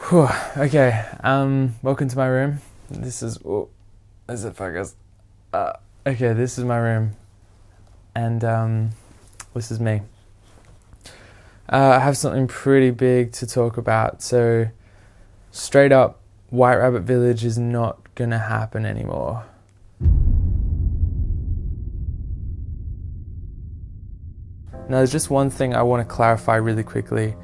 Whew, okay, welcome to my room. This is, is it focused? Okay, this is my room, and this is me. I have something pretty big to talk about. So, straight up, White Rabbit Village is not gonna happen anymore. Now, there's just one thing I want to clarify really quickly.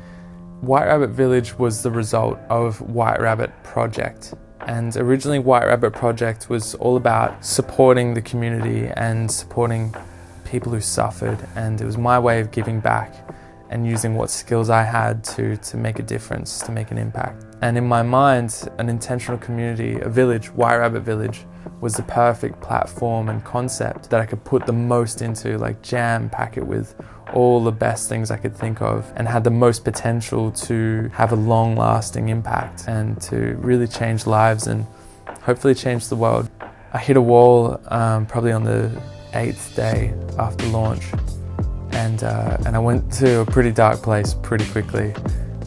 White Rabbit Village was the result of White Rabbit Project. And originally White Rabbit Project was all about supporting the community and supporting people who suffered. And it was my way of giving back and using what skills I had to make a difference, to make an impact. And in my mind, an intentional community, a village, White Rabbit Village, was the perfect platform and concept that I could put the most into, like pack it with all the best things I could think of, and had the most potential to have a long-lasting impact and to really change lives and hopefully change the world. I hit a wall probably on the 8th day after launch, and I went to a pretty dark place pretty quickly,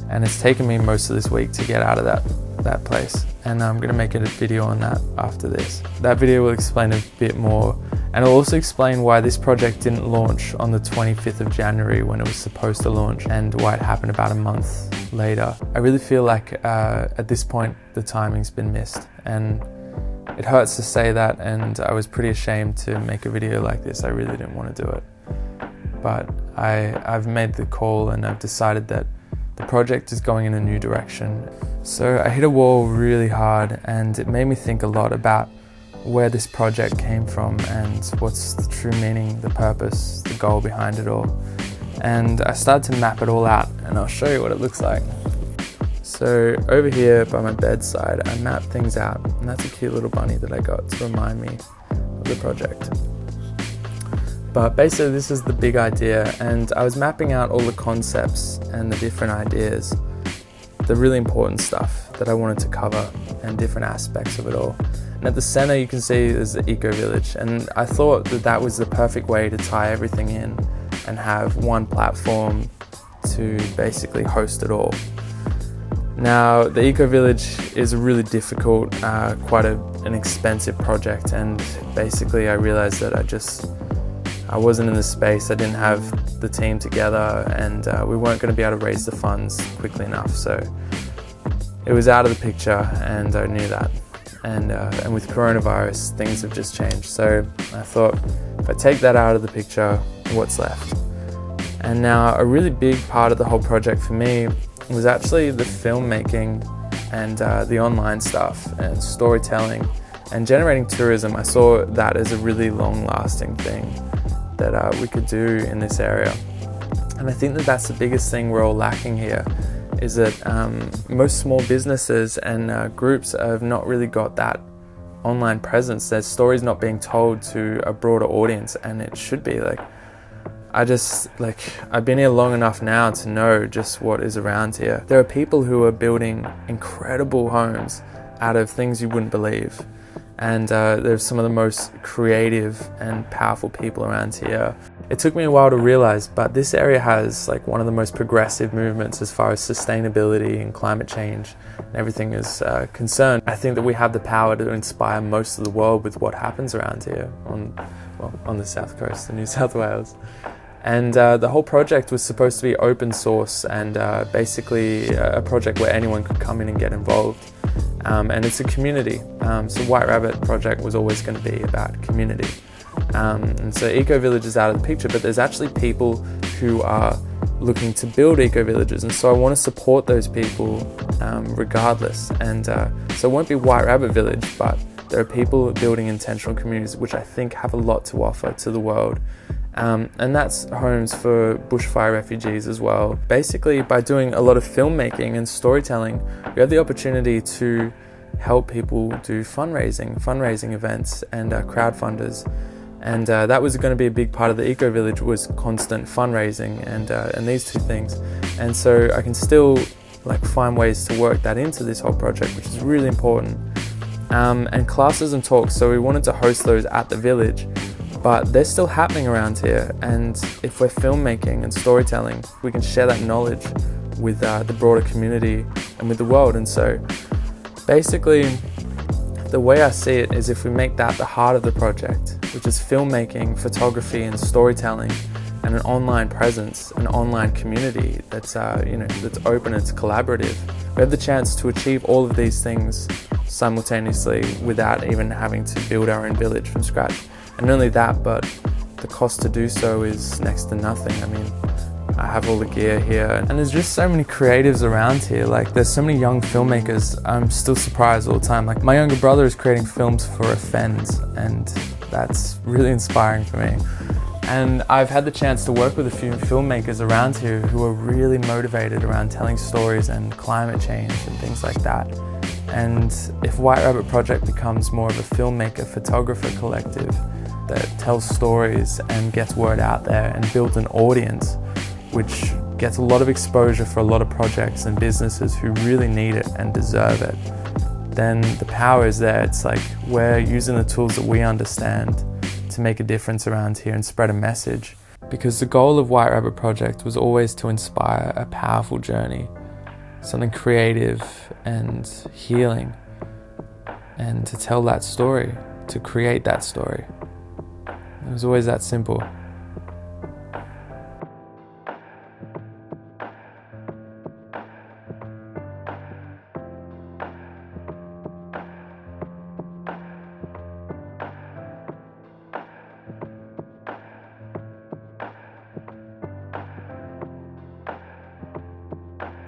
and it's taken me most of this week to get out of that place, and I'm going to make a video on that after this. That video will explain a bit more, and it'll also explain why this project didn't launch on the 25th of January when it was supposed to launch, and why it happened about a month later. I really feel like at this point the timing's been missed, and it hurts to say that, and I was pretty ashamed to make a video like this. I really didn't want to do it, but I've made the call, and I've decided that the project is going in a new direction. So I hit a wall really hard, and it made me think a lot about where this project came from and what's the true meaning, the purpose, the goal behind it all. And I started to map it all out, and I'll show you what it looks like. So over here by my bedside, I mapped things out, and that's a cute little bunny that I got to remind me of the project. But basically this is the big idea, and I was mapping out all the concepts and the different ideas, the really important stuff that I wanted to cover and different aspects of it all. And at the center you can see there's the eco village, and I thought that was the perfect way to tie everything in and have one platform to basically host it all. Now, the eco village is a really difficult, quite an expensive project, and basically I realized that I wasn't in the space, I didn't have the team together, and we weren't going to be able to raise the funds quickly enough. So it was out of the picture, and I knew that. And with coronavirus, things have just changed. So I thought, if I take that out of the picture, what's left? And now a really big part of the whole project for me was actually the filmmaking and the online stuff and storytelling and generating tourism. I saw that as a really long-lasting thing that we could do in this area. And I think that that's the biggest thing we're all lacking here, is that most small businesses and groups have not really got that online presence. Their story's not being told to a broader audience, and it should be. I've been here long enough now to know just what is around here. There are people who are building incredible homes out of things you wouldn't believe. And there's some of the most creative and powerful people around here. It took me a while to realize, but this area has one of the most progressive movements as far as sustainability and climate change and everything is concerned. I think that we have the power to inspire most of the world with what happens around here on the south coast, in New South Wales. And the whole project was supposed to be open source and basically a project where anyone could come in and get involved. And it's a community. So White Rabbit Project was always going to be about community. And so Eco Village is out of the picture, but there's actually people who are looking to build eco villages. And so I want to support those people regardless. And so it won't be White Rabbit Village, but there are people building intentional communities which I think have a lot to offer to the world. And that's homes for bushfire refugees as well. Basically, by doing a lot of filmmaking and storytelling, we have the opportunity to help people do fundraising events and crowdfunders. And that was going to be a big part of the Eco Village, was constant fundraising and these two things. And so I can still find ways to work that into this whole project, which is really important. And classes and talks, so we wanted to host those at the village. But they're still happening around here, and if we're filmmaking and storytelling, we can share that knowledge with the broader community and with the world. And so basically the way I see it is, if we make that the heart of the project, which is filmmaking, photography and storytelling, and an online presence, an online community that's that's open, it's collaborative, we have the chance to achieve all of these things simultaneously without even having to build our own village from scratch. And not only that, but the cost to do so is next to nothing. I mean, I have all the gear here, and there's just so many creatives around here. Like, there's so many young filmmakers. I'm still surprised all the time. Like, my younger brother is creating films for Offend, and that's really inspiring for me. And I've had the chance to work with a few filmmakers around here who are really motivated around telling stories and climate change and things like that. And if White Rabbit Project becomes more of a filmmaker, photographer collective that tells stories and gets word out there and builds an audience, which gets a lot of exposure for a lot of projects and businesses who really need it and deserve it, then the power is there. It's like we're using the tools that we understand to make a difference around here and spread a message. Because the goal of White Rabbit Project was always to inspire a powerful journey, something creative and healing, and to tell that story, to create that story. It was always that simple.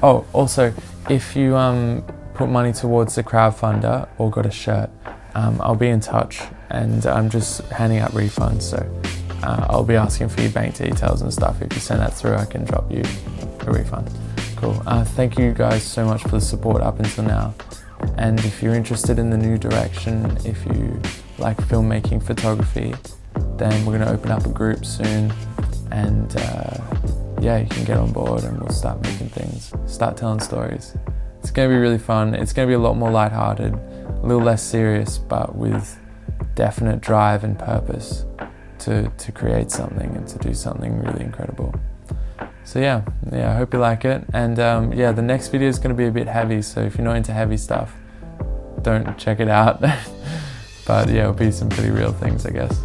Oh, also, if you put money towards the crowdfunder or got a shirt, I'll be in touch, and I'm just handing out refunds, so I'll be asking for your bank details and stuff. If you send that through, I can drop you a refund. Cool. Thank you guys so much for the support up until now. And if you're interested in the new direction, if you like filmmaking, photography, then we're going to open up a group soon, and yeah, you can get on board and we'll start making things, start telling stories. It's going to be really fun. It's going to be a lot more lighthearted, a little less serious, but with definite drive and purpose to create something and to do something really incredible. So yeah, I hope you like it. And yeah, the next video is going to be a bit heavy, so if you're not into heavy stuff, don't check it out. But yeah, it'll be some pretty real things, I guess.